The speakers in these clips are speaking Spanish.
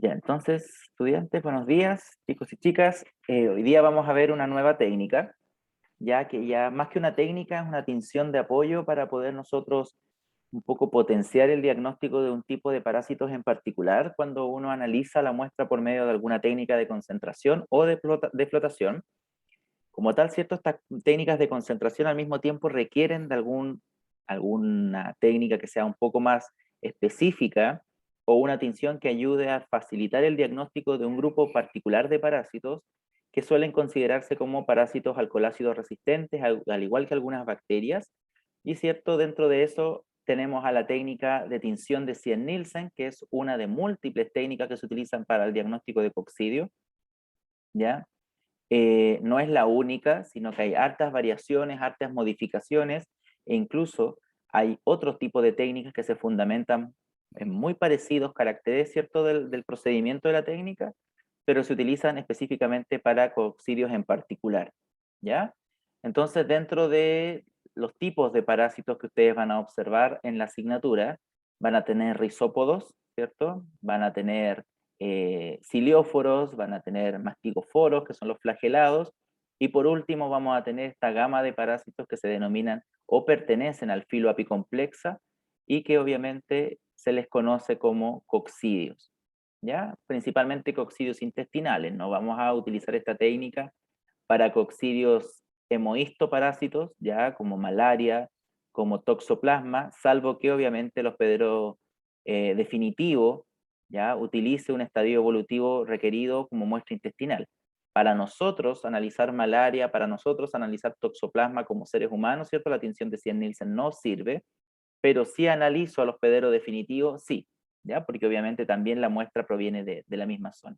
Ya, entonces, estudiantes, buenos días, chicos y chicas. Hoy día vamos a ver una nueva técnica, ya que ya más que una técnica es una tinción de apoyo para poder nosotros un poco potenciar el diagnóstico de un tipo de parásitos en particular cuando uno analiza la muestra por medio de alguna técnica de concentración o de flotación. Como tal, cierto, estas técnicas de concentración al mismo tiempo requieren de alguna técnica que sea un poco más específica o una tinción que ayude a facilitar el diagnóstico de un grupo particular de parásitos que suelen considerarse como parásitos alcohólidos resistentes, al igual que algunas bacterias. Y cierto, dentro de eso tenemos a la técnica de tinción de Cien-Nielsen, que es una de múltiples técnicas que se utilizan para el diagnóstico de coccidio, ¿ya? No es la única, sino que hay hartas variaciones, hartas modificaciones, e incluso hay otros tipos de técnicas que se fundamentan en muy parecidos caracteres, ¿cierto?, del procedimiento de la técnica, pero se utilizan específicamente para coccidios en particular, ¿ya? Entonces, dentro de los tipos de parásitos que ustedes van a observar en la asignatura, van a tener rizópodos, ¿cierto? Van a tener cilióforos, van a tener mastigoforos, que son los flagelados, y por último vamos a tener esta gama de parásitos que se denominan o pertenecen al filo apicomplexa y que obviamente se les conoce como coccidios, ¿ya? Principalmente coccidios intestinales. No vamos a utilizar esta técnica para coccidios hemohistoparásitos, ya como malaria, como toxoplasma, salvo que obviamente el hospedero definitivo ya utilice un estadio evolutivo requerido como muestra intestinal. Para nosotros analizar malaria, para nosotros analizar toxoplasma como seres humanos, ¿cierto? La tinción de Cien-Nielsen no sirve, pero si analizo al hospedero definitivo, sí, ¿ya? Porque obviamente también la muestra proviene de la misma zona.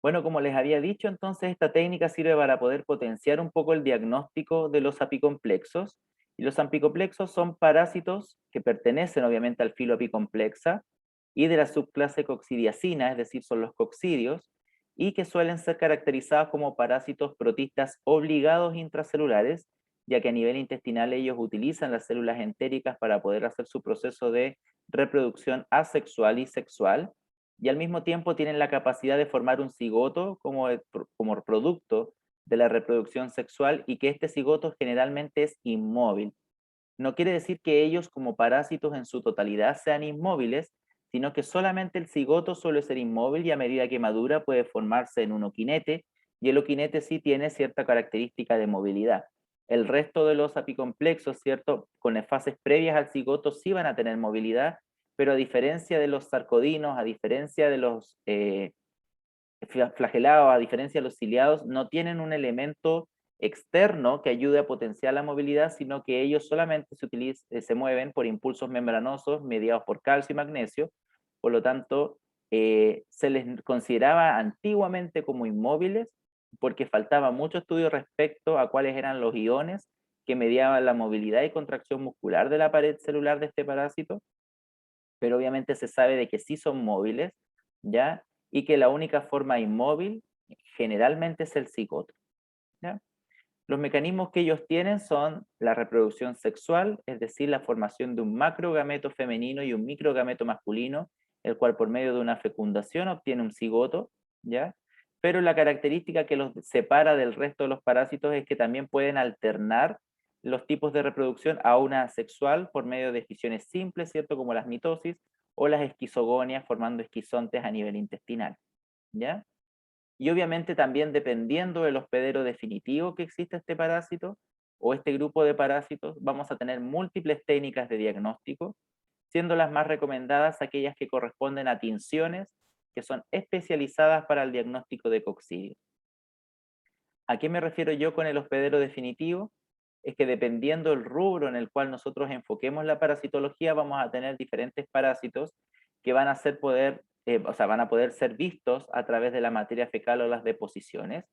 Bueno, como les había dicho, entonces esta técnica sirve para poder potenciar un poco el diagnóstico de los apicomplexos. Y los apicomplexos son parásitos que pertenecen obviamente al filo apicomplexa y de la subclase coccidiacina, es decir, son los coccidios, y que suelen ser caracterizados como parásitos protistas obligados intracelulares, ya que a nivel intestinal ellos utilizan las células entéricas para poder hacer su proceso de reproducción asexual y sexual, y al mismo tiempo tienen la capacidad de formar un cigoto como producto de la reproducción sexual y que este cigoto generalmente es inmóvil. No quiere decir que ellos como parásitos en su totalidad sean inmóviles, sino que solamente el cigoto suele ser inmóvil y a medida que madura puede formarse en un oquinete, y el oquinete sí tiene cierta característica de movilidad. El resto de los apicomplexos, ¿cierto? Con fases previas al cigoto sí van a tener movilidad, pero a diferencia de los sarcodinos, a diferencia de los flagelados, a diferencia de los ciliados, no tienen un elemento externo que ayude a potenciar la movilidad, sino que ellos solamente se mueven por impulsos membranosos mediados por calcio y magnesio. Por lo tanto, se les consideraba antiguamente como inmóviles porque faltaba mucho estudio respecto a cuáles eran los iones que mediaban la movilidad y contracción muscular de la pared celular de este parásito, pero obviamente se sabe de que sí son móviles, ¿ya? Y que la única forma inmóvil generalmente es el cigoto, ¿ya? Los mecanismos que ellos tienen son la reproducción sexual, es decir, la formación de un macrogameto femenino y un microgameto masculino, el cual por medio de una fecundación obtiene un cigoto, ¿ya? Pero la característica que los separa del resto de los parásitos es que también pueden alternar los tipos de reproducción a una asexual por medio de fisiones simples, ¿cierto? Como las mitosis o las esquizogonias formando esquizontes a nivel intestinal, ¿ya? Y obviamente también dependiendo del hospedero definitivo que existe este parásito o este grupo de parásitos, vamos a tener múltiples técnicas de diagnóstico, siendo las más recomendadas aquellas que corresponden a tinciones que son especializadas para el diagnóstico de coccidios. ¿A qué me refiero yo con el hospedero definitivo? Es que dependiendo del rubro en el cual nosotros enfoquemos la parasitología, vamos a tener diferentes parásitos que van a van a poder ser vistos a través de la materia fecal o las deposiciones.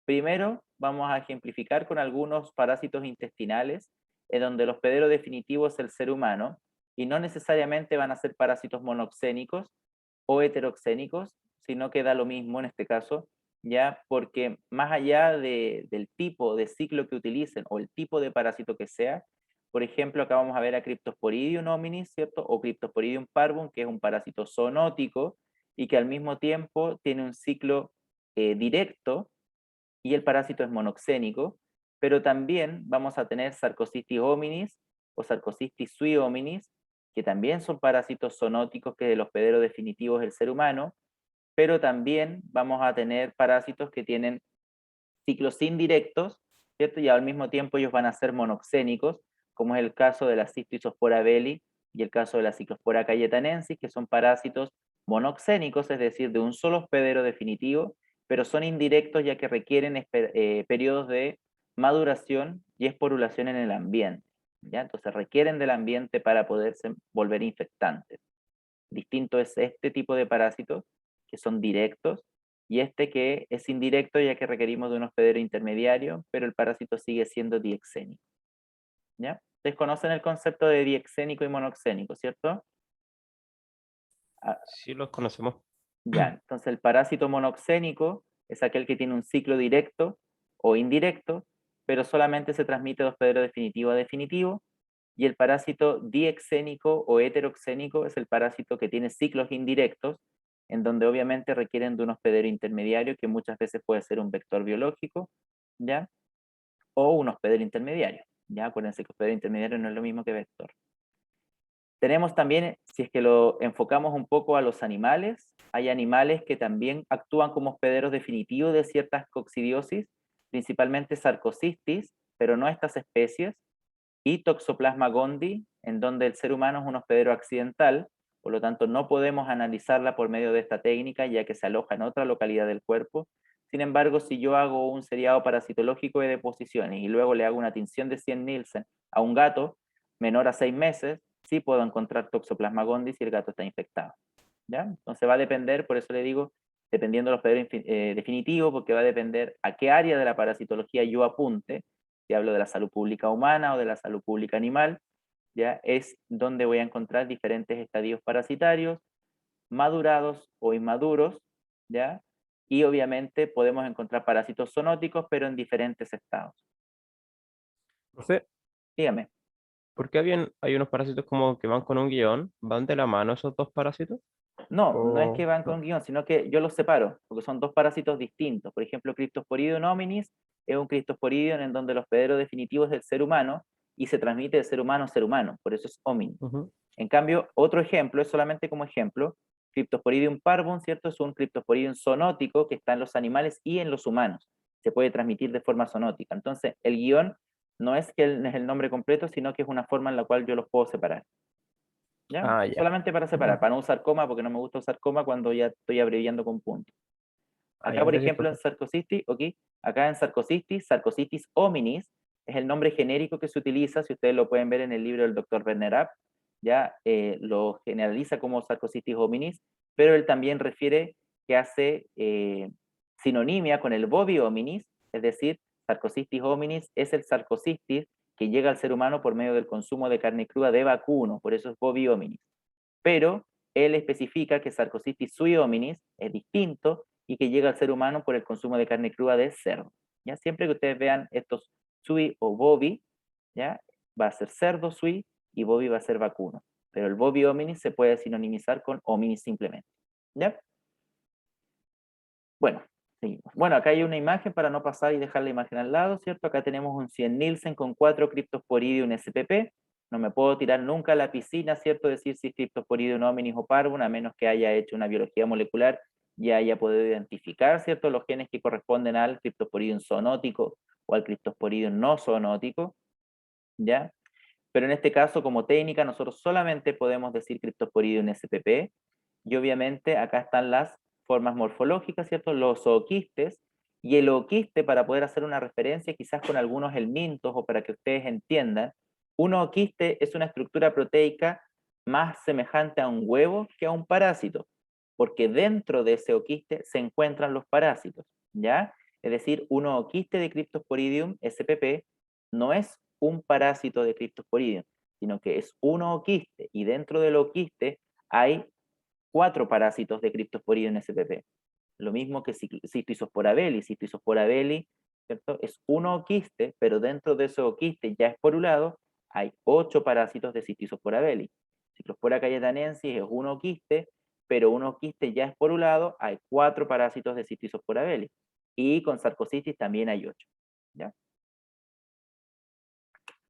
Primero, vamos a ejemplificar con algunos parásitos intestinales, en donde el hospedero definitivo es el ser humano, y no necesariamente van a ser parásitos monoxénicos o heteroxénicos, sino que da lo mismo en este caso, ya porque más allá del tipo de ciclo que utilicen o el tipo de parásito que sea, por ejemplo, acá vamos a ver a Cryptosporidium hominis, ¿cierto? O Cryptosporidium parvum, que es un parásito zoonótico y que al mismo tiempo tiene un ciclo directo, y el parásito es monoxénico, pero también vamos a tener Sarcosistis hominis o Sarcosistis sui hominis, que también son parásitos zoonóticos que el hospedero definitivo es el ser humano, pero también vamos a tener parásitos que tienen ciclos indirectos, ¿cierto? Y al mismo tiempo ellos van a ser monoxénicos, como es el caso de la Cystisospora belli y el caso de la Ciclospora cayetanensis, que son parásitos monoxénicos, es decir, de un solo hospedero definitivo, pero son indirectos ya que requieren periodos de maduración y esporulación en el ambiente, ¿ya? Entonces requieren del ambiente para poderse volver infectantes. Distinto es este tipo de parásitos, que son directos, y este que es indirecto ya que requerimos de un hospedero intermediario, pero el parásito sigue siendo diexénico. ¿Ya? Ustedes conocen el concepto de diexénico y monoxénico, ¿cierto? Ah, Sí, los conocemos. ya, entonces el parásito monoxénico es aquel que tiene un ciclo directo o indirecto, pero solamente se transmite de hospedero definitivo a definitivo, y el parásito diexénico o heteroxénico es el parásito que tiene ciclos indirectos, en donde obviamente requieren de un hospedero intermediario, que muchas veces puede ser un vector biológico, ¿ya? O un hospedero intermediario, ¿ya? Acuérdense que hospedero intermediario no es lo mismo que vector. Tenemos también, si es que lo enfocamos un poco a los animales, hay animales que también actúan como hospederos definitivos de ciertas coccidiosis, principalmente Sarcosistis, pero no estas especies, y Toxoplasma gondii, en donde el ser humano es un hospedero accidental, por lo tanto no podemos analizarla por medio de esta técnica, ya que se aloja en otra localidad del cuerpo. Sin embargo, si yo hago un seriado parasitológico de deposiciones y luego le hago una tinción de 100 Nielsen a un gato menor a 6 meses, sí puedo encontrar Toxoplasma gondii si el gato está infectado. ¿Ya? Entonces va a depender, por eso le digo, dependiendo del hospedero definitivo, porque va a depender a qué área de la parasitología yo apunte, si hablo de la salud pública humana o de la salud pública animal, ya es donde voy a encontrar diferentes estadios parasitarios, madurados o inmaduros, ya, y obviamente podemos encontrar parásitos zoonóticos, pero en diferentes estados. Profe, Dígame. ¿por qué hay unos parásitos como que van con un guión? ¿Van de la mano esos dos parásitos? No, no es que ¿O van con no? guión, sino que yo los separo, porque son dos parásitos distintos. Por ejemplo, Cryptosporidium hominis es un Cryptosporidium en donde el hospedero definitivo es el ser humano y se transmite de ser humano a ser humano, por eso es hominis. Ujú. En cambio, otro ejemplo, es solamente como ejemplo, Cryptosporidium parvum, ¿cierto? Es un Cryptosporidium zoonótico que está en los animales y en los humanos. Se puede transmitir de forma zoonótica. Entonces, el guión no es que es el nombre completo, sino que es una forma en la cual yo los puedo separar. ¿Ya? Ah, ya. Solamente para separar, para no usar coma, porque no me gusta usar coma cuando ya estoy abreviando con puntos. Ah, Acá, ya, por gracias, ejemplo, en profe. Sarcosistis, ok, acá en Sarcosistis, Sarcosistis hominis, es el nombre genérico que se utiliza, si ustedes lo pueden ver en el libro del doctor Werner App, ya lo generaliza como Sarcosistis hominis, pero él también refiere que hace sinonimia con el Bovi hominis, es decir, Sarcosistis hominis es el Sarcosistis que llega al ser humano por medio del consumo de carne cruda de vacuno, por eso es Bovi hominis. Pero él especifica que Sarcosistis sui hominis es distinto y que llega al ser humano por el consumo de carne cruda de cerdo. ¿Ya? Siempre que ustedes vean estos sui o bovi, ¿ya? Va a ser cerdo sui y bovi va a ser vacuno. Pero el bovi hominis se puede sinonimizar con hominis simplemente. ¿Ya? Bueno, seguimos. Bueno, acá hay una imagen para no pasar y dejar la imagen al lado, ¿cierto? Acá tenemos un 100 Nielsen con 4 Cryptosporidium SPP. No me puedo tirar nunca a la piscina, ¿cierto? Decir si es Cryptosporidium hominis o parvum, a menos que haya hecho una biología molecular y haya podido identificar, ¿cierto? Los genes que corresponden al Cryptosporidium zoonótico o al Cryptosporidium no zoonótico, ¿ya? Pero en este caso, como técnica, nosotros solamente podemos decir Cryptosporidium SPP, y obviamente acá están las formas morfológicas, ¿cierto? Los zooquistes, y el ooquiste, para poder hacer una referencia quizás con algunos helmintos o para que ustedes entiendan, un ooquiste es una estructura proteica más semejante a un huevo que a un parásito, porque dentro de ese ooquiste se encuentran los parásitos, ¿ya? Es decir, un ooquiste de Cryptosporidium SPP no es un parásito de Cryptosporidium, sino que es un ooquiste, y dentro del ooquiste hay 4 parásitos de Cryptosporidium spp. Lo mismo que Cystisospora belli. Cystisospora belli, ¿cierto? Es un ooquiste, pero dentro de ese ooquiste ya esporulado hay 8 parásitos de Cystisospora belli. Ciclospora cayetanensis es un oquiste, pero un oquiste ya esporulado, hay 4 parásitos de Cystisospora belli. Y con Sarcocystis también hay 8. ¿Ya?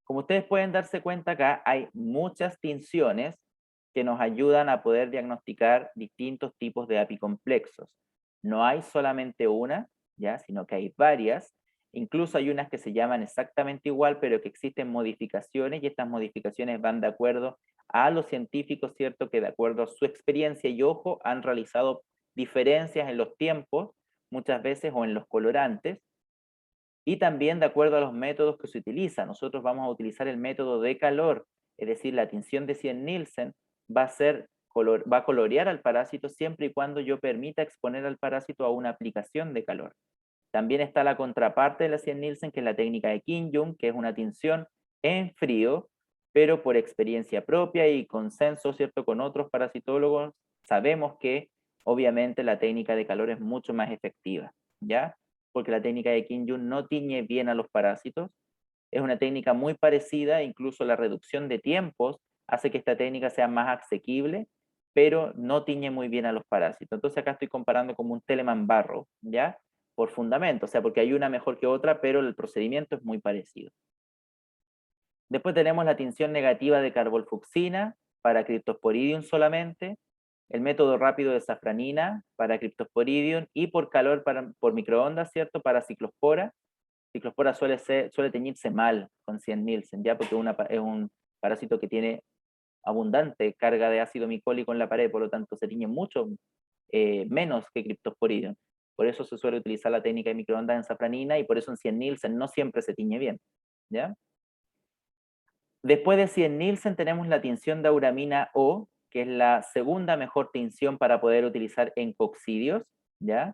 Como ustedes pueden darse cuenta acá, hay muchas tinciones que nos ayudan a poder diagnosticar distintos tipos de apicomplexos. No hay solamente una, ¿ya? Sino que hay varias. Incluso hay unas que se llaman exactamente igual, pero que existen modificaciones, y estas modificaciones van de acuerdo a los científicos, ¿cierto? Que de acuerdo a su experiencia y ojo, han realizado diferencias en los tiempos, muchas veces, o en los colorantes, y también de acuerdo a los métodos que se utilizan. Nosotros vamos a utilizar el método de calor, es decir, la tinción de Cien-Nielsen va a colorear al parásito siempre y cuando yo permita exponer al parásito a una aplicación de calor. También está la contraparte de la Cien-Nielsen, que es la técnica de Kim-Jung, que es una tinción en frío, pero por experiencia propia y consenso, ¿cierto?, con otros parasitólogos, sabemos que obviamente la técnica de calor es mucho más efectiva, ¿ya? Porque la técnica de Kim-Jung no tiñe bien a los parásitos, es una técnica muy parecida, incluso la reducción de tiempos hace que esta técnica sea más asequible, pero no tiñe muy bien a los parásitos. Entonces acá estoy comparando como un Telemann Barrow, ¿ya? Por fundamento, o sea, porque hay una mejor que otra, pero el procedimiento es muy parecido. Después tenemos la tinción negativa de carbolfucsina para Cryptosporidium solamente, el método rápido de safranina para Cryptosporidium y por calor por microondas, ¿cierto? Para Ciclospora. Ciclospora suele teñirse mal con Cien-Nielsen, ¿ya? Porque es un parásito que tiene abundante carga de ácido micólico en la pared, por lo tanto se tiñe mucho menos que Cryptosporidium. Por eso se suele utilizar la técnica de microondas en safranina y por eso en Cien-Nielsen no siempre se tiñe bien, ¿ya? Después de Cien-Nielsen tenemos la tinción de auramina O, que es la segunda mejor tinción para poder utilizar en coccidios, ¿ya?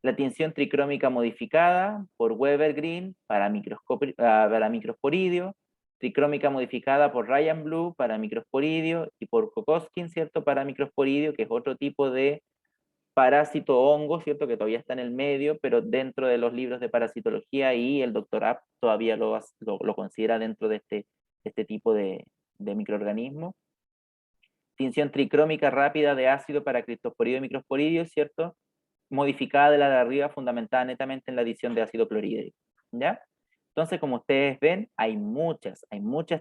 La tinción tricrómica modificada por Weber Green para microsporidio, tricrómica modificada por Ryan Blue para microsporidio y por Kokoskin, ¿cierto? Para microsporidio, que es otro tipo de parásito hongo, ¿cierto? Que todavía está en el medio, pero dentro de los libros de parasitología y el doctor App todavía lo considera dentro de este tipo de microorganismo. Tinción tricrómica rápida de ácido para Cryptosporidio y microsporidio, ¿cierto? Modificada de la de arriba, fundamentada netamente en la adición de ácido clorhídrico, ¿ya? Entonces, como ustedes ven, hay muchas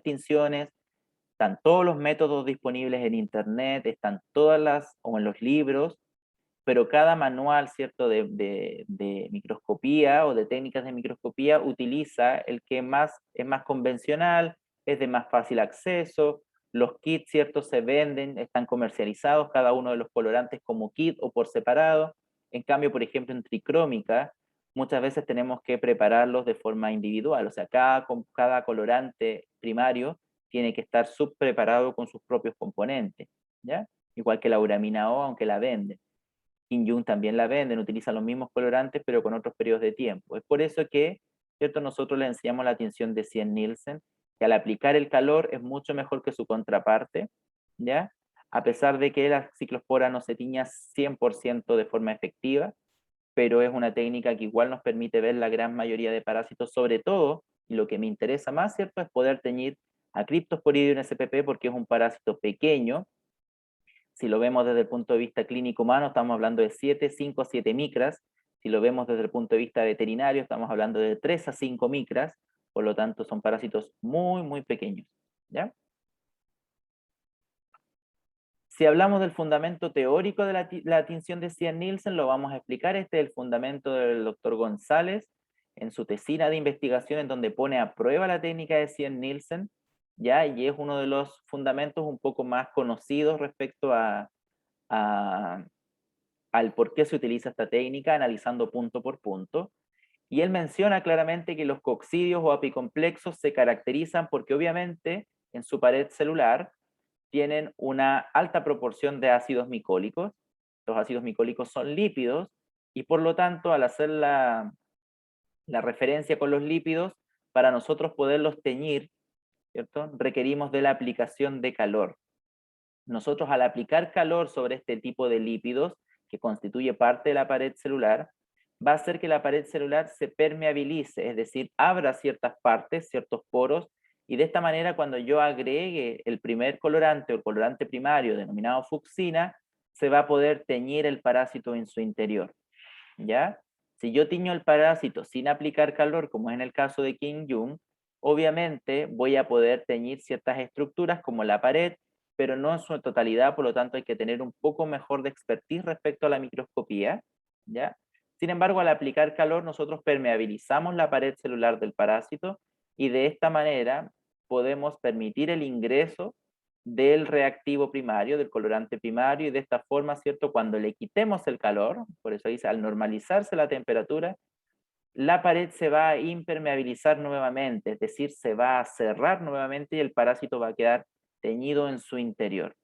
tinciones, están todos los métodos disponibles en internet, están o en los libros, pero cada manual, ¿cierto?, de microscopía o de técnicas de microscopía utiliza el que es más convencional, es de más fácil acceso, los kits, ¿cierto?, se venden, están comercializados, cada uno de los colorantes como kit o por separado. En cambio, por ejemplo, en tricrómica, muchas veces tenemos que prepararlos de forma individual, o sea, cada colorante primario tiene que estar subpreparado con sus propios componentes, ¿ya? Igual que la uramina O, aunque la venden. Kim-Jung también la venden, utilizan los mismos colorantes, pero con otros periodos de tiempo. Es por eso que, ¿cierto?, nosotros le enseñamos la tinción de Cien-Nielsen, que al aplicar el calor es mucho mejor que su contraparte, ¿ya? A pesar de que la ciclospora no se tiña 100% de forma efectiva, pero es una técnica que igual nos permite ver la gran mayoría de parásitos, sobre todo, y lo que me interesa más, ¿cierto?, es poder teñir a Cryptosporidium spp porque es un parásito pequeño. Si lo vemos desde el punto de vista clínico humano, estamos hablando de 5 a 7 micras. Si lo vemos desde el punto de vista veterinario, estamos hablando de 3 a 5 micras. Por lo tanto, son parásitos muy, muy pequeños, ¿ya? Si hablamos del fundamento teórico de la tinción de Cien-Nielsen, lo vamos a explicar. Este es el fundamento del doctor González en su tesina de investigación, en donde pone a prueba la técnica de Cien-Nielsen, ¿ya? Y es uno de los fundamentos un poco más conocidos respecto al por qué se utiliza esta técnica, analizando punto por punto. Y él menciona claramente que los coccidios o apicomplexos se caracterizan porque obviamente en su pared celular tienen una alta proporción de ácidos micólicos. Los ácidos micólicos son lípidos y por lo tanto al hacer la referencia con los lípidos, para nosotros poderlos teñir, ¿cierto?, requerimos de la aplicación de calor. Nosotros al aplicar calor sobre este tipo de lípidos, que constituye parte de la pared celular, va a hacer que la pared celular se permeabilice, es decir, abra ciertas partes, ciertos poros, Y de esta manera, cuando yo agregue el primer colorante o el colorante primario denominado fucsina, se va a poder teñir el parásito en su interior, ¿ya? Si yo tiño el parásito sin aplicar calor, como es en el caso de Kim Jong, obviamente voy a poder teñir ciertas estructuras como la pared, pero no en su totalidad, por lo tanto hay que tener un poco mejor de expertise respecto a la microscopía, ¿ya? Sin embargo, al aplicar calor, nosotros permeabilizamos la pared celular del parásito y de esta manera podemos permitir el ingreso del reactivo primario, del colorante primario, y de esta forma, ¿cierto? Cuando le quitemos el calor, por eso dice, al normalizarse la temperatura, la pared se va a impermeabilizar nuevamente, es decir, se va a cerrar nuevamente y el parásito va a quedar teñido en su interior.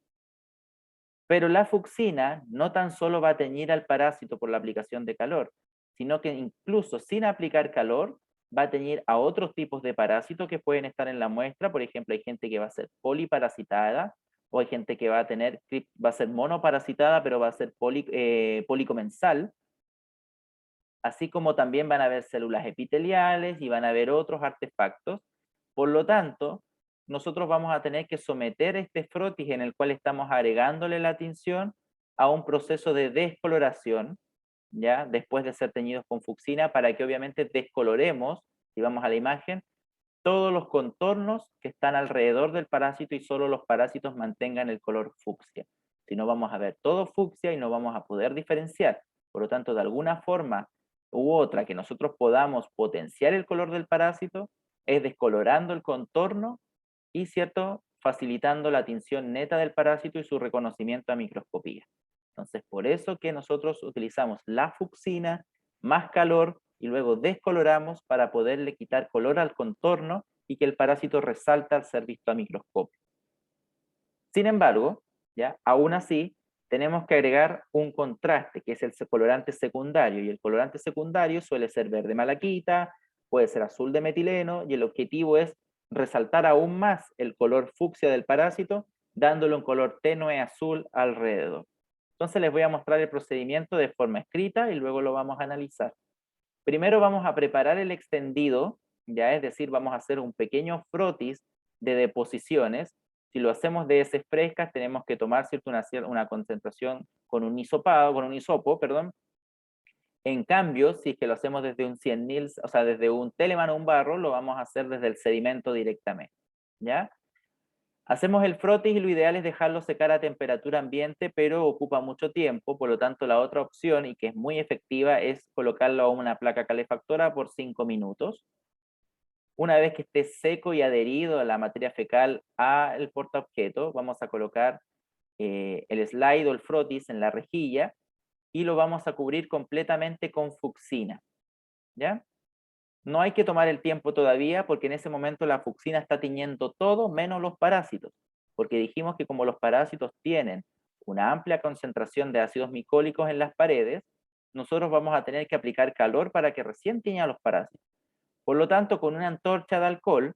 Pero la fucsina no tan solo va a teñir al parásito por la aplicación de calor, sino que incluso sin aplicar calor va a teñir a otros tipos de parásitos que pueden estar en la muestra. Por ejemplo, hay gente que va a ser poliparasitada, o hay gente que va a ser monoparasitada, pero va a ser policomensal, así como también van a haber células epiteliales y van a haber otros artefactos. Por lo tanto, nosotros vamos a tener que someter este frotis en el cual estamos agregándole la tinción a un proceso de descoloración, ¿ya? Después de ser teñidos con fucsina, para que obviamente descoloremos, si vamos a la imagen, todos los contornos que están alrededor del parásito y solo los parásitos mantengan el color fucsia. Si no, vamos a ver todo fucsia y no vamos a poder diferenciar. Por lo tanto, de alguna forma u otra que nosotros podamos potenciar el color del parásito es descolorando el contorno y, ¿cierto?, facilitando la tinción neta del parásito y su reconocimiento a microscopía. Entonces, por eso que nosotros utilizamos la fucsina más calor y luego descoloramos para poderle quitar color al contorno y que el parásito resalte al ser visto a microscopio. Sin embargo, ¿ya? Aún así, tenemos que agregar un contraste, que es el colorante secundario, y el colorante secundario suele ser verde malaquita, puede ser azul de metileno, y el objetivo es resaltar aún más el color fucsia del parásito, dándole un color tenue azul alrededor. Entonces les voy a mostrar el procedimiento de forma escrita y luego lo vamos a analizar. Primero vamos a preparar el extendido, ya es decir, vamos a hacer un pequeño frotis de deposiciones. Si lo hacemos de heces frescas, tenemos que tomar una concentración con un hisopo, perdón. En cambio, si es que lo hacemos desde un 100.000, o sea, desde un Telemann o un barro, lo vamos a hacer desde el sedimento directamente, ¿ya? Hacemos el frotis y lo ideal es dejarlo secar a temperatura ambiente, pero ocupa mucho tiempo, por lo tanto la otra opción, y que es muy efectiva, es colocarlo a una placa calefactora por 5 minutos. Una vez que esté seco y adherido a la materia fecal al portaobjeto, vamos a colocar el slide o el frotis en la rejilla y lo vamos a cubrir completamente con fucsina, ¿ya? No hay que tomar el tiempo todavía porque en ese momento la fucsina está tiñendo todo menos los parásitos, porque dijimos que como los parásitos tienen una amplia concentración de ácidos micólicos en las paredes, nosotros vamos a tener que aplicar calor para que recién tiña los parásitos. Por lo tanto, con una antorcha de alcohol,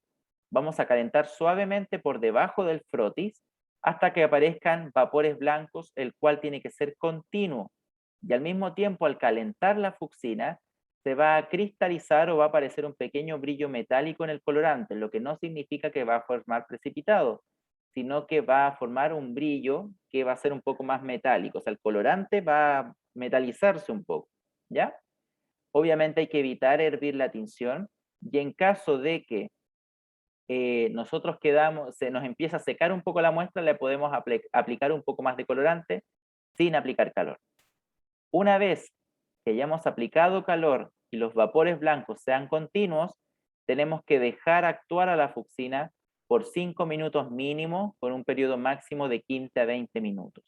vamos a calentar suavemente por debajo del frotis hasta que aparezcan vapores blancos, el cual tiene que ser continuo. Y al mismo tiempo, al calentar la fucsina, se va a cristalizar o va a aparecer un pequeño brillo metálico en el colorante, lo que no significa que va a formar precipitado, sino que va a formar un brillo que va a ser un poco más metálico. O sea, el colorante va a metalizarse un poco, ¿ya? Obviamente hay que evitar hervir la tinción, y en caso de que se nos empieza a secar un poco la muestra, le podemos aplicar un poco más de colorante sin aplicar calor. Una vez que hayamos aplicado calor y los vapores blancos sean continuos, tenemos que dejar actuar a la fucsina por 5 minutos mínimo, con un periodo máximo de 15 a 20 minutos,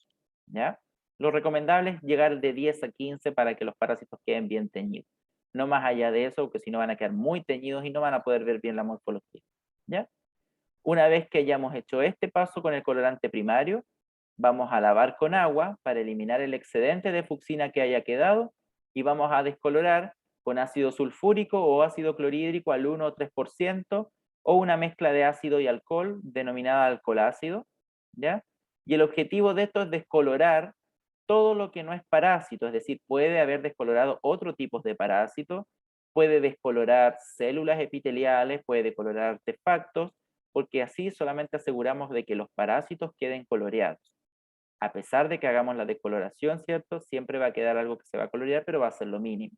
¿ya? Lo recomendable es llegar de 10 a 15 para que los parásitos queden bien teñidos. No más allá de eso, porque si no van a quedar muy teñidos y no van a poder ver bien la morfología, ¿ya? Una vez que hayamos hecho este paso con el colorante primario, vamos a lavar con agua para eliminar el excedente de fucsina que haya quedado y vamos a descolorar con ácido sulfúrico o ácido clorhídrico al 1 o 3% o una mezcla de ácido y alcohol denominada alcohol ácido, ¿ya? Y el objetivo de esto es descolorar todo lo que no es parásito, es decir, puede haber descolorado otro tipo de parásito, puede descolorar células epiteliales, puede descolorar artefactos, porque así solamente aseguramos de que los parásitos queden coloreados. A pesar de que hagamos la decoloración, ¿cierto? Siempre va a quedar algo que se va a colorear, pero va a ser lo mínimo.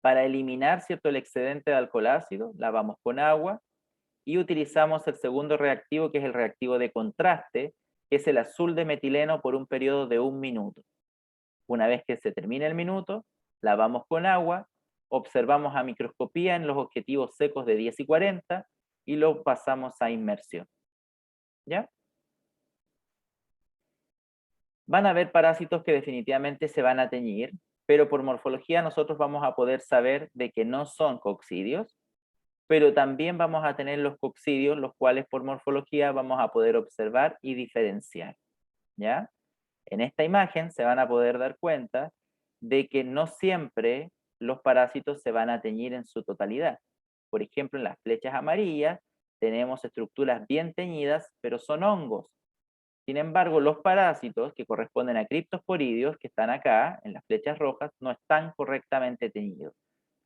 Para eliminar, ¿cierto?, el excedente de alcohol ácido, lavamos con agua y utilizamos el segundo reactivo, que es el reactivo de contraste, que es el azul de metileno por un periodo de 1 minuto. Una vez que se termine el minuto, lavamos con agua, observamos a microscopía en los objetivos secos de 10 y 40 y lo pasamos a inmersión. ¿Ya? Van a haber parásitos que definitivamente se van a teñir, pero por morfología nosotros vamos a poder saber de que no son coccidios, pero también vamos a tener los coccidios, los cuales por morfología vamos a poder observar y diferenciar. ¿Ya? En esta imagen se van a poder dar cuenta de que no siempre los parásitos se van a teñir en su totalidad. Por ejemplo, en las flechas amarillas tenemos estructuras bien teñidas, pero son hongos. Sin embargo, los parásitos que corresponden a criptosporidios, que están acá, en las flechas rojas, no están correctamente teñidos.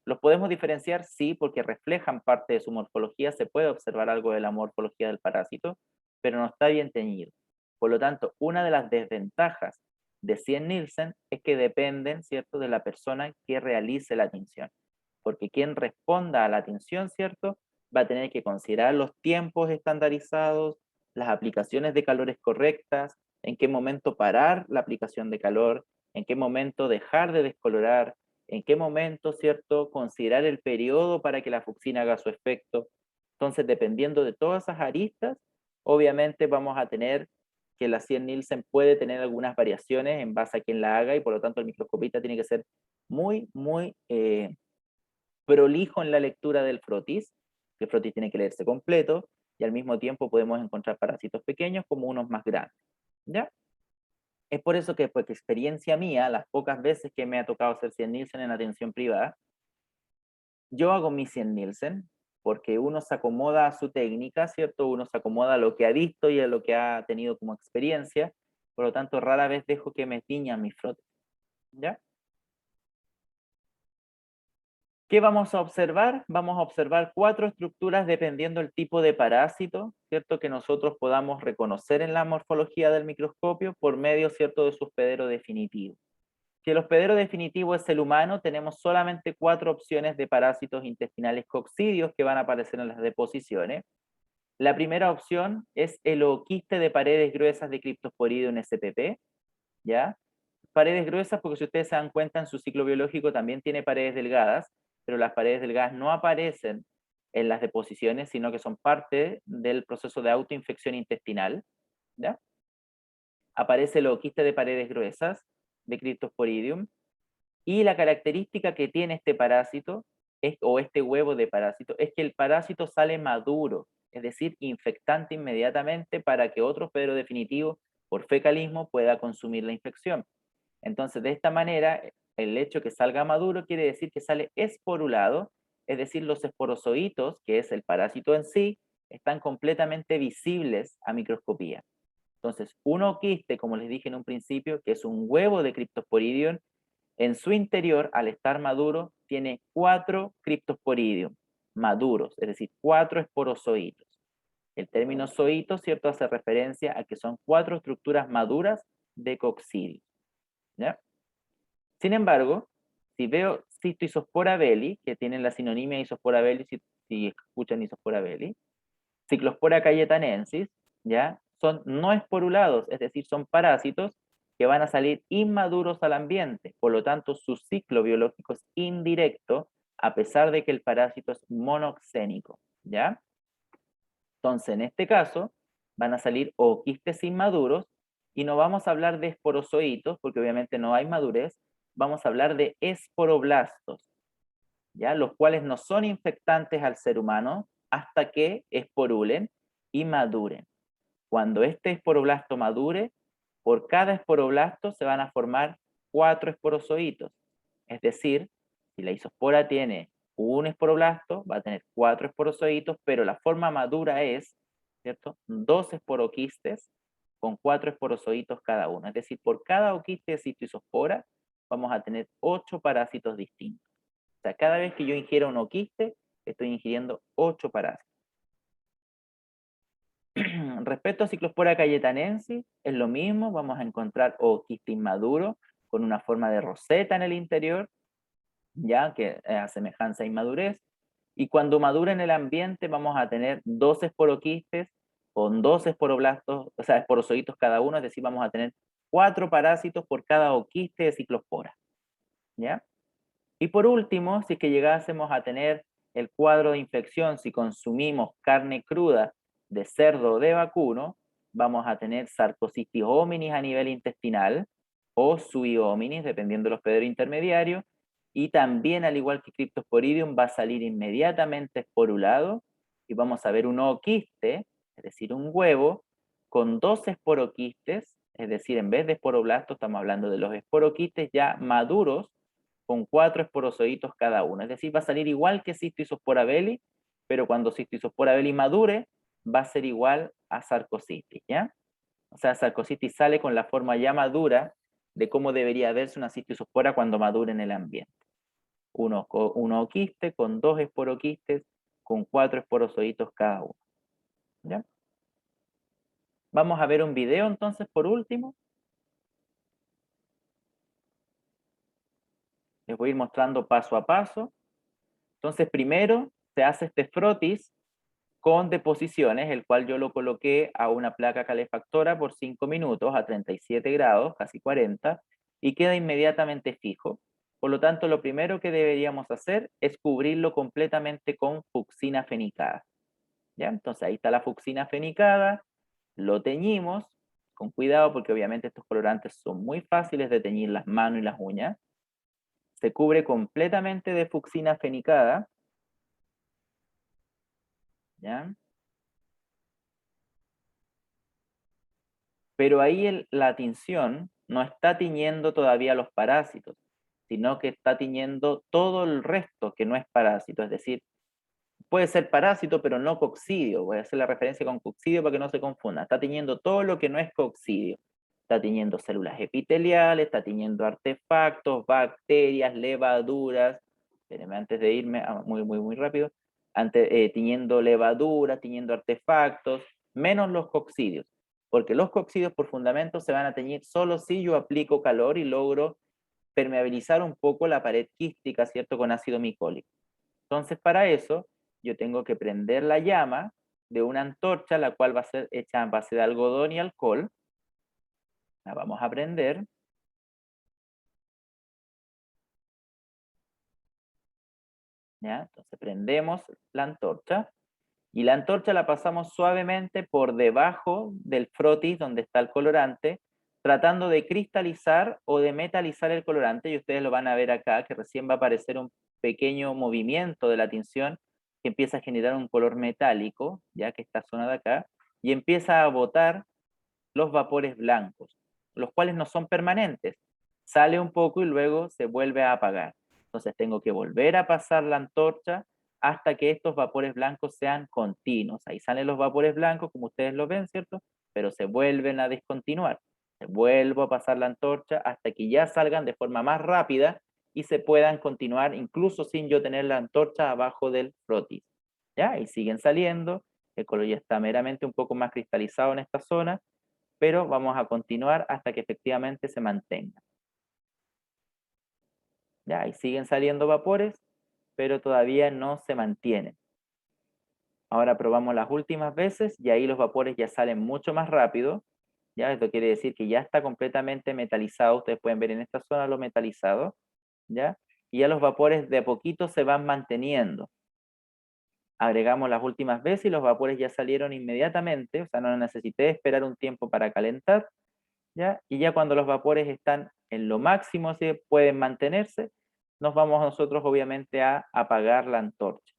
¿Los podemos diferenciar? Sí, porque reflejan parte de su morfología, se puede observar algo de la morfología del parásito, pero no está bien teñido. Por lo tanto, una de las desventajas de Cien-Nielsen es que dependen, ¿cierto?, de la persona que realice la tinción. Porque quien responda a la tinción, ¿cierto?, va a tener que considerar los tiempos estandarizados, las aplicaciones de calores correctas, en qué momento parar la aplicación de calor, en qué momento dejar de descolorar, en qué momento, ¿cierto?, considerar el periodo para que la fucsina haga su efecto. Entonces, dependiendo de todas esas aristas, obviamente vamos a tener que la Cien-Nielsen puede tener algunas variaciones en base a quien la haga y por lo tanto el microscopista tiene que ser muy prolijo en la lectura del frotis, que el frotis tiene que leerse completo y al mismo tiempo podemos encontrar parásitos pequeños como unos más grandes. ¿Ya? Es por eso que, por experiencia mía, las pocas veces que me ha tocado hacer Cien-Nielsen en atención privada, yo hago mi Cien-Nielsen porque uno se acomoda a su técnica, ¿cierto? Uno se acomoda a lo que ha visto y a lo que ha tenido como experiencia, por lo tanto rara vez dejo que me tiñan mis frotes. ¿Ya? ¿Qué vamos a observar? Vamos a observar 4 estructuras dependiendo del tipo de parásito, ¿cierto?, que nosotros podamos reconocer en la morfología del microscopio por medio, ¿cierto?, de su hospedero definitivo. Si el hospedero definitivo es el humano, tenemos solamente 4 opciones de parásitos intestinales coccidios que van a aparecer en las deposiciones. La primera opción es el ooquiste de paredes gruesas de Cryptosporidium spp, ¿ya? Paredes gruesas porque si ustedes se dan cuenta en su ciclo biológico también tiene paredes delgadas, pero las paredes delgadas no aparecen en las deposiciones, sino que son parte del proceso de autoinfección intestinal, ¿ya? Aparece el ooquiste de paredes gruesas de Cryptosporidium, y la característica que tiene este parásito, o este huevo de parásito, es que el parásito sale maduro, es decir, infectante inmediatamente para que otro hospedero definitivo, por fecalismo, pueda consumir la infección. Entonces, de esta manera, el hecho que salga maduro quiere decir que sale esporulado, es decir, los esporozoitos, que es el parásito en sí, están completamente visibles a microscopía. Entonces, un ooquiste, como les dije en un principio, que es un huevo de Cryptosporidium, en su interior, al estar maduro, tiene 4 Cryptosporidium maduros, es decir, 4 esporozoitos. El término zoito, ¿cierto?, hace referencia a que son 4 estructuras maduras de coccidio. ¿Ya? Sin embargo, si veo Cystoisospora belli, que tienen la sinonimia Isospora belli, si escuchan Isospora belli, Ciclospora cayetanensis, ¿ya?, son no esporulados, es decir, son parásitos que van a salir inmaduros al ambiente, por lo tanto su ciclo biológico es indirecto, a pesar de que el parásito es monoxénico, ¿ya? Entonces, en este caso, van a salir ooquistes inmaduros, y no vamos a hablar de esporozoitos, porque obviamente no hay madurez, vamos a hablar de esporoblastos, ¿ya?, los cuales no son infectantes al ser humano hasta que esporulen y maduren. Cuando este esporoblasto madure, por cada esporoblasto se van a formar 4 esporozoitos. Es decir, si la isospora tiene un esporoblasto, va a tener 4 esporozoitos, pero la forma madura es, ¿cierto?, 2 esporoquistes con 4 esporozoitos cada uno. Es decir, por cada oquiste de cistoisospora vamos a tener 8 parásitos distintos. O sea, cada vez que yo ingiero un oquiste, estoy ingiriendo 8 parásitos. Respecto a Cyclospora cayetanensis, es lo mismo, vamos a encontrar ooquiste inmaduro con una forma de roseta en el interior, ya que a semejanza a inmadurez, y cuando madura en el ambiente vamos a tener 2 esporoquistes con 2 esporoblastos, o sea, esporozoitos cada uno, es decir, vamos a tener 4 parásitos por cada ooquiste de Cyclospora, ¿ya? Y por último, si es que llegásemos a tener el cuadro de infección, si consumimos carne cruda de cerdo o de vacuno, vamos a tener Sarcocistis hominis a nivel intestinal o Sui hominis, dependiendo de los hospedero intermediarios, y también, al igual que Cryptosporidium, va a salir inmediatamente esporulado y vamos a ver un ooquiste, es decir, un huevo, con 2 esporoquistes, es decir, en vez de esporoblastos, estamos hablando de los esporoquistes ya maduros, con 4 esporozoitos cada uno. Es decir, va a salir igual que Cystisospora belli, pero cuando Cystisospora belli madure, va a ser igual a Sarcocistis, ¿ya? O sea, Sarcocistis sale con la forma ya madura de cómo debería verse una Cystisospora cuando madure en el ambiente. Un ooquiste con 2 esporoquistes, con 4 esporozoitos cada uno, ¿ya? Vamos a ver un video entonces por último. Les voy a ir mostrando paso a paso. Entonces, primero se hace este frotis con deposiciones, el cual yo lo coloqué a una placa calefactora por 5 minutos a 37 grados, casi 40, y queda inmediatamente fijo. Por lo tanto, lo primero que deberíamos hacer es cubrirlo completamente con fucsina fenicada. ¿Ya? Entonces ahí está la fucsina fenicada, lo teñimos, con cuidado porque obviamente estos colorantes son muy fáciles de teñir las manos y las uñas. Se cubre completamente de fucsina fenicada, ¿ya? Pero ahí la tinción no está tiñendo todavía los parásitos, sino que está tiñendo todo el resto que no es parásito, es decir, puede ser parásito pero no coccidio, voy a hacer la referencia con coccidio para que no se confunda, está tiñendo todo lo que no es coccidio, está tiñendo células epiteliales, está tiñendo artefactos, bacterias, levaduras, espérenme antes de irme, muy rápido, tiñendo levaduras, tiñendo artefactos, menos los coccidios, porque los coccidios por fundamento se van a teñir solo si yo aplico calor y logro permeabilizar un poco la pared quística, ¿cierto?, con ácido micólico. Entonces, para eso, yo tengo que prender la llama de una antorcha, la cual va a ser hecha a base de algodón y alcohol. La vamos a prender. ¿Ya? Entonces prendemos la antorcha y la antorcha la pasamos suavemente por debajo del frotis donde está el colorante, tratando de cristalizar o de metalizar el colorante, y ustedes lo van a ver acá, que recién va a aparecer un pequeño movimiento de la tinción que empieza a generar un color metálico, ya que esta zona de acá, y empieza a botar los vapores blancos, los cuales no son permanentes. Sale un poco y luego se vuelve a apagar. Entonces tengo que volver a pasar la antorcha hasta que estos vapores blancos sean continuos. Ahí salen los vapores blancos, como ustedes lo ven, ¿cierto? Pero se vuelven a descontinuar. Vuelvo a pasar la antorcha hasta que ya salgan de forma más rápida y se puedan continuar incluso sin yo tener la antorcha abajo del frotis. ¿Ya? Y siguen saliendo, el color ya está meramente un poco más cristalizado en esta zona, pero vamos a continuar hasta que efectivamente se mantenga. Ya, y siguen saliendo vapores, pero todavía no se mantienen. Ahora probamos las últimas veces y ahí los vapores ya salen mucho más rápido. Ya, esto quiere decir que ya está completamente metalizado. Ustedes pueden ver en esta zona lo metalizado. ¿Ya? Y ya los vapores de a poquito se van manteniendo. Agregamos las últimas veces y los vapores ya salieron inmediatamente, o sea, no necesité esperar un tiempo para calentar. ¿Ya? Y ya cuando los vapores están en lo máximo, si pueden mantenerse, nos vamos nosotros obviamente a apagar la antorcha.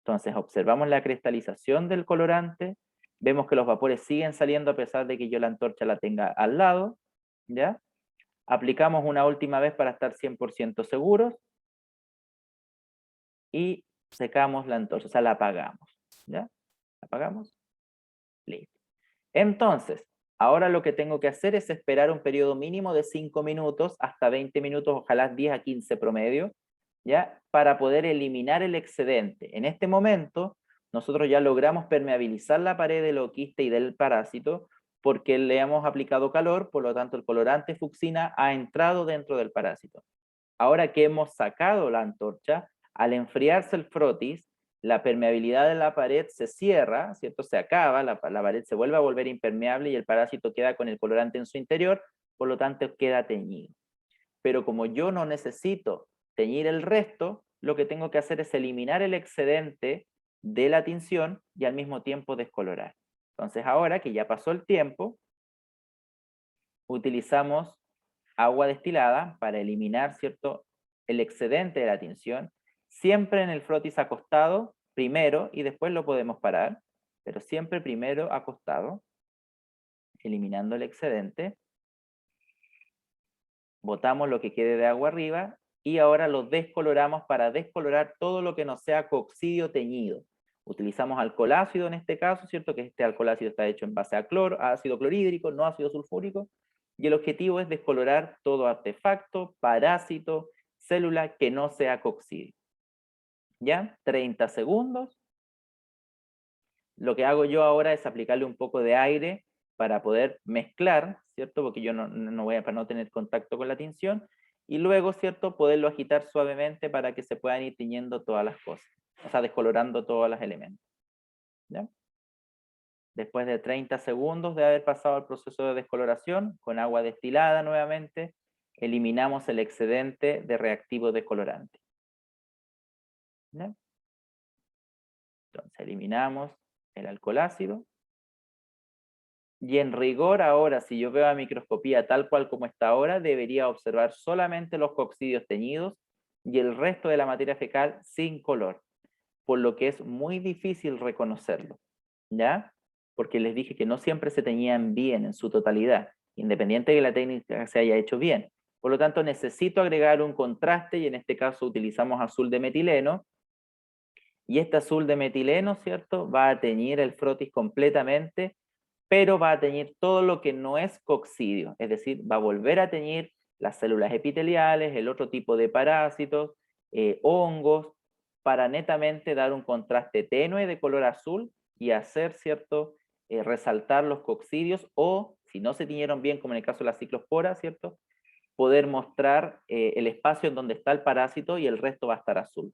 Entonces observamos la cristalización del colorante, vemos que los vapores siguen saliendo a pesar de que yo la antorcha la tenga al lado, ¿ya? Aplicamos una última vez para estar 100% seguros y secamos la antorcha, o sea, la apagamos, ¿ya? ¿La apagamos? Listo. Entonces, ahora lo que tengo que hacer es esperar un periodo mínimo de 5 minutos hasta 20 minutos, ojalá 10 a 15 promedio, ¿ya? Para poder eliminar el excedente. En este momento, nosotros ya logramos permeabilizar la pared del oquiste y del parásito porque le hemos aplicado calor, por lo tanto el colorante fucsina ha entrado dentro del parásito. Ahora que hemos sacado la antorcha, al enfriarse el frotis, la permeabilidad de la pared se cierra, ¿cierto? Se acaba, la pared se vuelve a volver impermeable y el parásito queda con el colorante en su interior, por lo tanto queda teñido. Pero como yo no necesito teñir el resto, lo que tengo que hacer es eliminar el excedente de la tinción y al mismo tiempo descolorar. Entonces ahora que ya pasó el tiempo, utilizamos agua destilada para eliminar, ¿cierto?, el excedente de la tinción, siempre en el frotis acostado primero y después lo podemos parar, pero siempre primero acostado, eliminando el excedente. Botamos lo que quede de agua arriba y ahora lo descoloramos para descolorar todo lo que no sea coccidio teñido. Utilizamos alcohol ácido en este caso, ¿cierto? Que este alcohol ácido está hecho en base a ácido clorhídrico, no ácido sulfúrico, y el objetivo es descolorar todo artefacto, parásito, célula que no sea coccidio. ¿Ya? 30 segundos. Lo que hago yo ahora es aplicarle un poco de aire para poder mezclar, ¿cierto? Porque yo no voy a, para no tener contacto con la tinción, y luego, ¿cierto?, poderlo agitar suavemente para que se puedan ir tiñendo todas las cosas, o sea, descolorando todos los elementos. ¿Ya? Después de 30 segundos de haber pasado el proceso de descoloración, con agua destilada nuevamente, eliminamos el excedente de reactivo descolorante. ¿Ya? Entonces eliminamos el alcohol ácido. Y en rigor ahora, si yo veo a microscopía tal cual como está ahora, debería observar solamente los coccidios teñidos y el resto de la materia fecal sin color, por lo que es muy difícil reconocerlo, ¿ya? Porque les dije que no siempre se teñían bien en su totalidad, independiente de que la técnica se haya hecho bien. Por lo tanto, necesito agregar un contraste y en este caso utilizamos azul de metileno. Y este azul de metileno, ¿cierto?, va a teñir el frotis completamente, pero va a teñir todo lo que no es coccidio, es decir, va a volver a teñir las células epiteliales, el otro tipo de parásitos, hongos, para netamente dar un contraste tenue de color azul y hacer, ¿cierto?, resaltar los coccidios, o si no se tiñeron bien, como en el caso de la ciclospora, ¿cierto?, poder mostrar el espacio en donde está el parásito y el resto va a estar azul.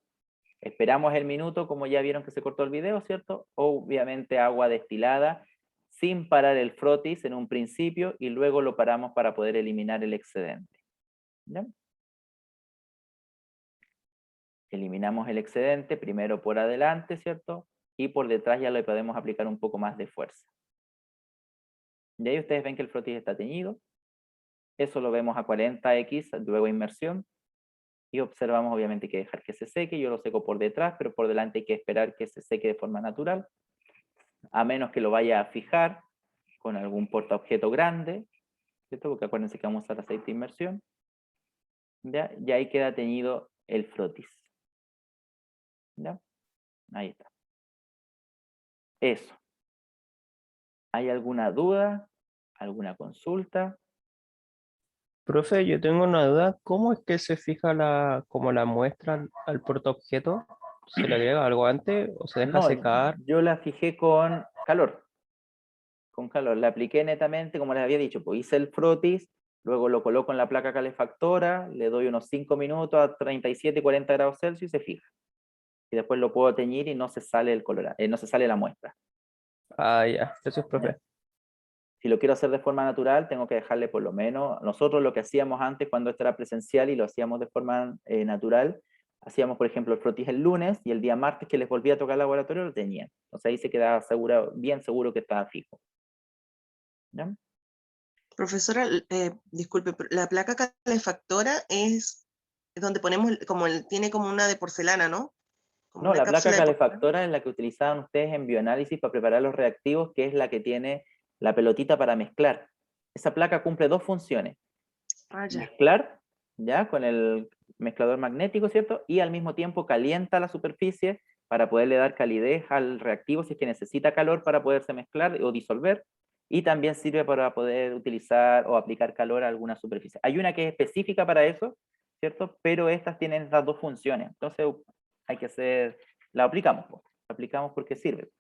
Esperamos el minuto, como ya vieron que se cortó el video, ¿cierto? Obviamente agua destilada, sin parar el frotis en un principio, y luego lo paramos para poder eliminar el excedente. ¿Ya? Eliminamos el excedente, primero por adelante, ¿cierto? Y por detrás ya le podemos aplicar un poco más de fuerza. Y ahí ustedes ven que el frotis está teñido. Eso lo vemos a 40x, luego inmersión. Y observamos obviamente que dejar que se seque, yo lo seco por detrás, pero por delante hay que esperar que se seque de forma natural, a menos que lo vaya a fijar con algún portaobjeto grande, ¿cierto? Porque acuérdense que vamos a usar aceite de inmersión, ¿ya? Y ahí queda teñido el frotis, ¿ya? Ahí está. Eso. ¿Hay alguna duda? ¿Alguna consulta? Profe, yo tengo una duda. ¿Cómo es que se fija como la muestra al portaobjeto? ¿Se le agrega algo antes o se deja No, secar? yo la fijé con calor. Con calor. La apliqué netamente, como les había dicho, pues hice el frotis, luego lo coloco en la placa calefactora, le doy unos 5 minutos a 37, 40 grados Celsius y se fija. Y después lo puedo teñir y no se sale el color, no se sale la muestra. Ah, ya. Gracias, ¿Ya? profe. Si lo quiero hacer de forma natural, tengo que dejarle por lo menos, nosotros lo que hacíamos antes cuando esto era presencial y lo hacíamos de forma natural, hacíamos por ejemplo el frotis el lunes y el día martes que les volvía a tocar el laboratorio lo tenían. O sea, ahí se quedaba bien seguro que estaba fijo. ¿Ya? Profesora, disculpe, pero la placa calefactora es donde ponemos, tiene como una de porcelana, ¿no? Como No, una la placa cápsula de porcelana. calefactora es la que utilizaban ustedes en bioanálisis para preparar los reactivos, que es la que tiene la pelotita para mezclar. Esa placa cumple dos funciones. Ah, ya. Mezclar, ¿ya? Con el mezclador magnético, ¿cierto? Y al mismo tiempo calienta la superficie para poderle dar calidez al reactivo si es que necesita calor para poderse mezclar o disolver. Y también sirve para poder utilizar o aplicar calor a alguna superficie. Hay una que es específica para eso, ¿cierto? Pero estas tienen las dos funciones. Entonces hay que hacer, la aplicamos, pues, aplicamos porque sirve.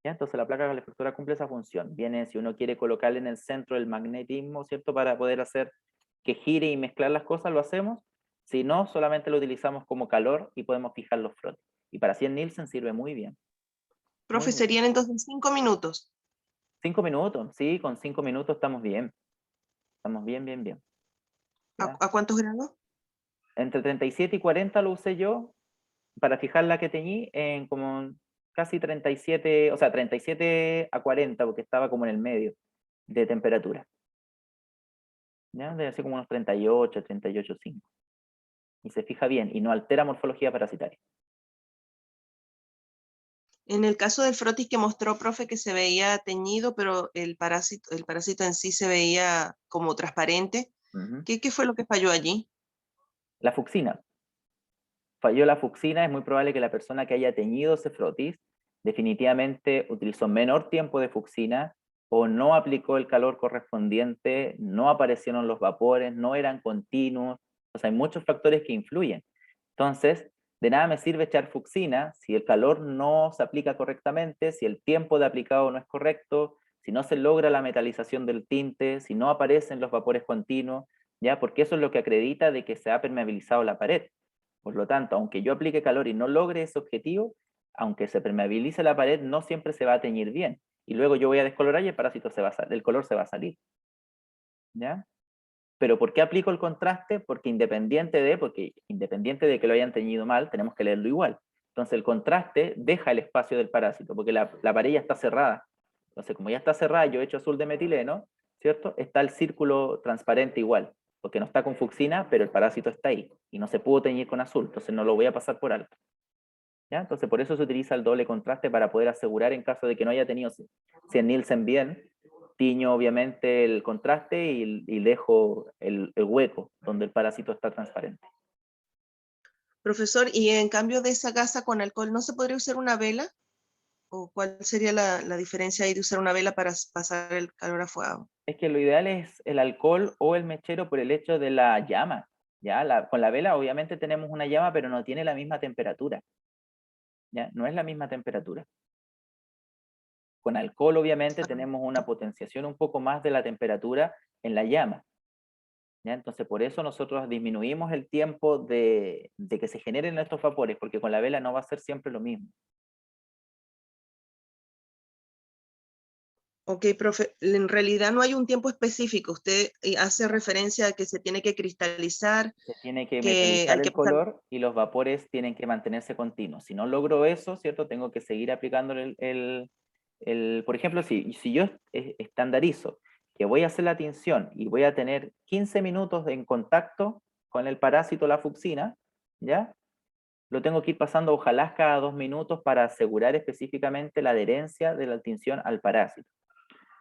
¿Ya? Entonces la placa calefactora cumple esa función. Viene, si uno quiere colocarle en el centro el magnetismo, ¿cierto? Para poder hacer que gire y mezclar las cosas, lo hacemos. Si no, solamente lo utilizamos como calor y podemos fijar los frotes. Y para 100 Nielsen sirve muy bien. Profe, Muy bien. serían entonces 5 minutos. 5 minutos, sí, con 5 minutos estamos bien. Estamos bien, bien, bien. ¿Ya? ¿A cuántos grados? Entre 37 y 40 lo usé yo para fijar la que teñí en como casi 37, o sea, 37 a 40, porque estaba como en el medio de temperatura. ¿Ya? Debe ser como unos 38, 38,5. Y se fija bien y no altera morfología parasitaria. En el caso del frotis que mostró, profe, que se veía teñido, pero el parásito en sí se veía como transparente. Ujú. ¿Qué fue lo que falló allí? La fucsina. Falló la fucsina, es muy probable que la persona que haya teñido ese frotis definitivamente utilizó menor tiempo de fucsina o no aplicó el calor correspondiente, no aparecieron los vapores, no eran continuos. O sea, hay muchos factores que influyen. Entonces, de nada me sirve echar fucsina si el calor no se aplica correctamente, si el tiempo de aplicado no es correcto, si no se logra la metalización del tinte, si no aparecen los vapores continuos, ¿ya? Porque eso es lo que acredita de que se ha permeabilizado la pared. Por lo tanto, aunque yo aplique calor y no logre ese objetivo, aunque se permeabilice la pared, no siempre se va a teñir bien. Y luego yo voy a descolorar y el parásito el color se va a salir. ¿Ya? Pero ¿por qué aplico el contraste? Porque independiente de que lo hayan teñido mal, tenemos que leerlo igual. Entonces el contraste deja el espacio del parásito, porque la pared ya está cerrada. Entonces, como ya está cerrada, yo he hecho azul de metileno, ¿cierto? Está el círculo transparente igual, porque no está con fucsina, pero el parásito está ahí, y no se pudo teñir con azul, entonces no lo voy a pasar por alto. ¿Ya? Entonces, por eso se utiliza el doble contraste para poder asegurar en caso de que no haya tenido 100 Nielsen bien, tiño obviamente el contraste y dejo el hueco donde el parásito está transparente. Profesor, y en cambio de esa gasa con alcohol, ¿no se podría usar una vela? ¿O cuál sería la diferencia ahí de usar una vela para pasar el calor a fuego? Es que lo ideal es el alcohol o el mechero por el hecho de la llama. ¿Ya? Con la vela obviamente tenemos una llama, pero no tiene la misma temperatura. ¿Ya? No es la misma temperatura. Con alcohol obviamente tenemos una potenciación un poco más de la temperatura en la llama. ¿Ya? Entonces por eso nosotros disminuimos el tiempo de que se generen estos vapores, porque con la vela no va a ser siempre lo mismo. Ok, profe, en realidad no hay un tiempo específico. Usted hace referencia a que se tiene que cristalizar, Se tiene que que metalizar hay que el pasar. color y los vapores tienen que mantenerse continuos. Si no logro eso, ¿cierto? Tengo que seguir aplicando por ejemplo, si yo estandarizo que voy a hacer la tinción y voy a tener 15 minutos en contacto con el parásito, la fucsina, ¿ya? Lo tengo que ir pasando ojalá cada 2 minutos para asegurar específicamente la adherencia de la tinción al parásito.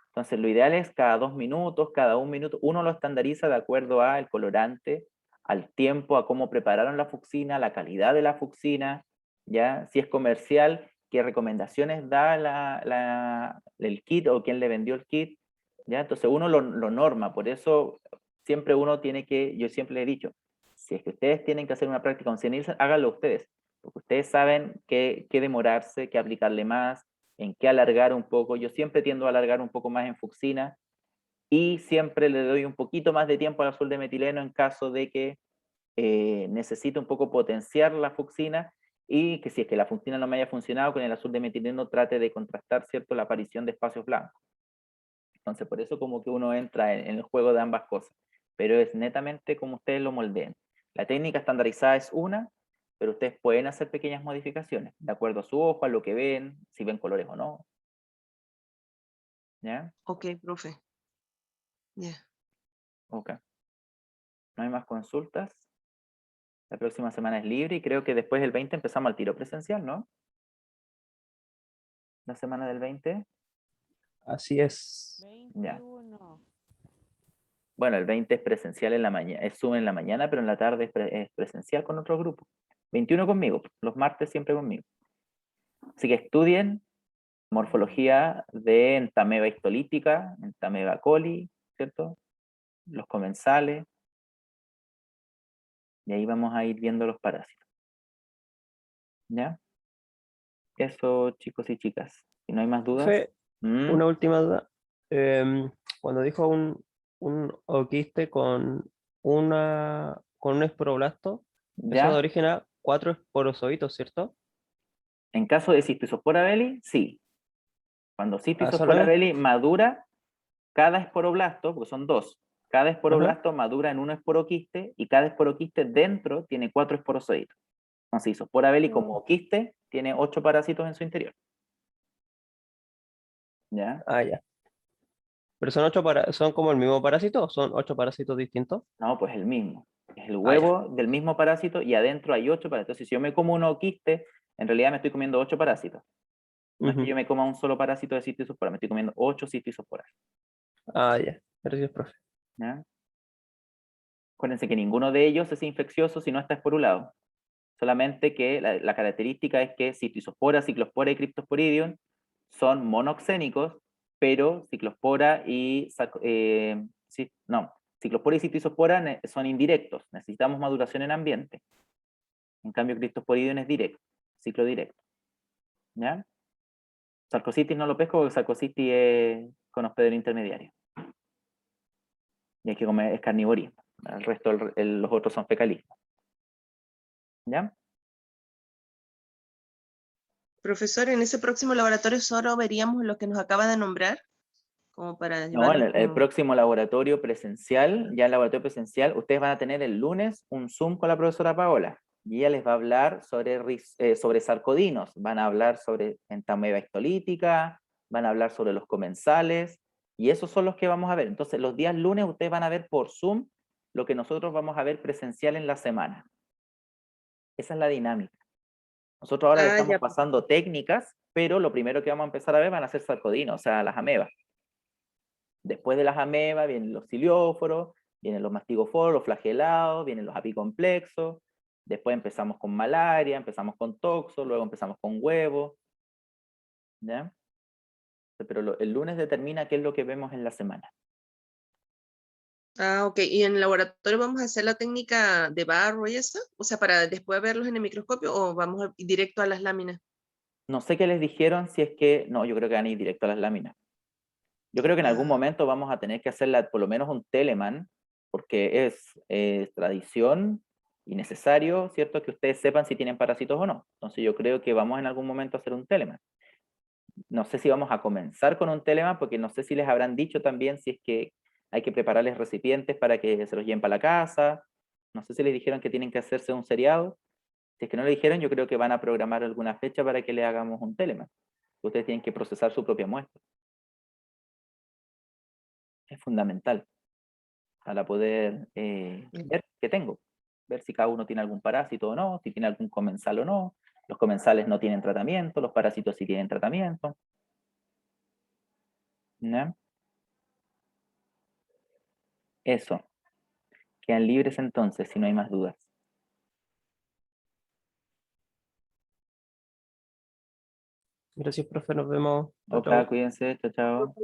Entonces, lo ideal es cada 2 minutos, cada 1 minuto, uno lo estandariza de acuerdo al colorante, al tiempo, a cómo prepararon la fucsina, la calidad de la fucsina, ¿ya? Si es comercial, qué recomendaciones da el kit o quién le vendió el kit, ¿ya? Entonces, uno lo norma, por eso siempre uno tiene que, yo siempre le he dicho, si es que ustedes tienen que hacer una práctica con 100 Nielsen, háganlo ustedes, porque ustedes saben qué demorarse, qué aplicarle más, en qué alargar un poco. Yo siempre tiendo a alargar un poco más en fucsina y siempre le doy un poquito más de tiempo al azul de metileno en caso de que necesite un poco potenciar la fucsina y que si es que la fucsina no me haya funcionado con el azul de metileno trate de contrastar, ¿cierto?, la aparición de espacios blancos. Entonces por eso como que uno entra en el juego de ambas cosas, pero es netamente como ustedes lo moldeen. La técnica estandarizada es una, pero ustedes pueden hacer pequeñas modificaciones, de acuerdo a su ojo, a lo que ven, si ven colores o no. ¿Ya? Ok, profe. Ya. Ok. No hay más consultas. La próxima semana es libre y creo que después del 20 empezamos al tiro presencial, ¿no? La semana del 20. Así es. Ya. 21. Bueno, el 20 es presencial en la mañana, es Zoom en la mañana, pero en la tarde es presencial con otro grupo. 21 conmigo, los martes siempre conmigo. Así que estudien morfología de Entamoeba histolítica, Entamoeba coli, ¿cierto? Los comensales. Y ahí vamos a ir viendo los parásitos. ¿Ya? Eso, chicos y chicas. Si no hay más dudas. Profe, ¿Mm? una última duda. Cuando dijo un oquiste con un esporoblasto, eso da ¿Ya? origen a 4 esporozoitos, ¿cierto? En caso de Cystisospora belli, sí. Cuando Ah, Cystisospora solamente. belli madura, cada esporoblasto, porque son dos, cada Ajá. esporoblasto madura en un esporoquiste y cada esporoquiste dentro tiene 4 esporozoitos. Entonces, Cystisospora belli como quiste tiene 8 parásitos en su interior. ¿Ya? Ah, ya. ¿Pero son como el mismo parásito o son 8 parásitos distintos? No, pues el mismo. Es el Ah, ya. huevo del mismo parásito y adentro hay 8 parásitos. Entonces, si yo me como un quiste, en realidad me estoy comiendo 8 parásitos. No es que Ujú. yo me coma un solo parásito de Cystisospora, me estoy comiendo 8 Cystisosporas. Ah, ya. Gracias, profe. ¿Ya? Acuérdense que ninguno de ellos es infeccioso si no está esporulado. Solamente que la característica es que Cystisospora, Ciclospora y Cryptosporidium son monoxénicos, pero Ciclospora y Ciclospora y Cystisospora son indirectos. Necesitamos maduración en ambiente. En cambio, Cryptosporidium es directo, ciclo directo. ¿Ya? Sarcositis no lo pesco porque Sarcositis es con hospedero intermediario. Y hay que comer, es carnivorismo. El resto, los otros son fecalismo. ¿Ya? Profesor, en ese próximo laboratorio solo veríamos lo que nos acaba de nombrar, como para No, llevarlos el como... próximo laboratorio presencial, ya el laboratorio presencial, ustedes van a tener el lunes un Zoom con la profesora Paola. Y ella les va a hablar sobre sarcodinos, van a hablar sobre entamoeba histolítica, van a hablar sobre los comensales, y esos son los que vamos a ver. Entonces, los días lunes ustedes van a ver por Zoom lo que nosotros vamos a ver presencial en la semana. Esa es la dinámica. Nosotros ahora le Ah, estamos ya. pasando técnicas, pero lo primero que vamos a empezar a ver van a ser sarcodinos, o sea, las amebas. Después de las amebas vienen los cilióforos, vienen los mastigoforos, los flagelados, vienen los apicomplexos, después empezamos con malaria, empezamos con toxo, luego empezamos con huevo, ¿ya? Pero el lunes determina qué es lo que vemos en la semana. Ah, ok. ¿Y en el laboratorio vamos a hacer la técnica de barro y eso? O sea, para después verlos en el microscopio o vamos directo a las láminas. No sé qué les dijeron, si es que, no, yo creo que van a ir directo a las láminas. Yo creo que en algún Ah, momento vamos a tener que hacer por lo menos un teleman, porque es tradición y necesario, ¿cierto? Que ustedes sepan si tienen parásitos o no. Entonces yo creo que vamos en algún momento a hacer un teleman. No sé si vamos a comenzar con un teleman, porque no sé si les habrán dicho también si es que hay que prepararles recipientes para que se los lleven para la casa. No sé si les dijeron que tienen que hacerse un seriado. Si es que no le dijeron, yo creo que van a programar alguna fecha para que le hagamos un teleman. Ustedes tienen que procesar su propia muestra. Es fundamental para poder ver qué tengo. Ver si cada uno tiene algún parásito o no, si tiene algún comensal o no. Los comensales no tienen tratamiento, los parásitos sí tienen tratamiento. ¿No? Eso. Quedan libres entonces, si no hay más dudas. Gracias, profe. Nos vemos. Chao, Ok, chao. cuídense, chao, chao.